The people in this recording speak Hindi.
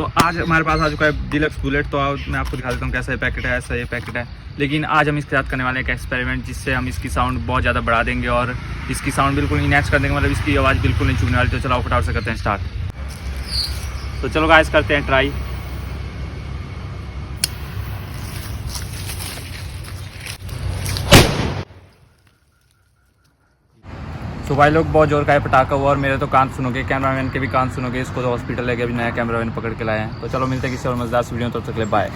आज हमारे पास आ चुका है डिलक्स बुलेट। तो मैं आपको दिखा देता हूँ कैसा ये पैकेट है, ऐसा ये पैकेट है। लेकिन आज हम इसके साथ करने वाले हैं एक एक्सपेरिमेंट, जिससे हम इसकी साउंड बहुत ज़्यादा बढ़ा देंगे और इसकी साउंड बिल्कुल इनैच कर देंगे, मतलब इसकी आवाज़ बिल्कुल नहीं चुभने वाली। तो चलो फटाफट से करते हैं स्टार्ट। तो चलो गाइस करते हैं ट्राई। तो भाई लोग बहुत जोर का है पटाखा हुआ और मेरे तो कान सुनोगे, कैमरामैन के भी कान सुनोगे। इसको तो हॉस्पिटल लेके अभी नया कैमरामैन पकड़ के लाए हैं। तो चलो मिलते हैं किसी और मजेदार वीडियो में, तब तक के लिए बाय।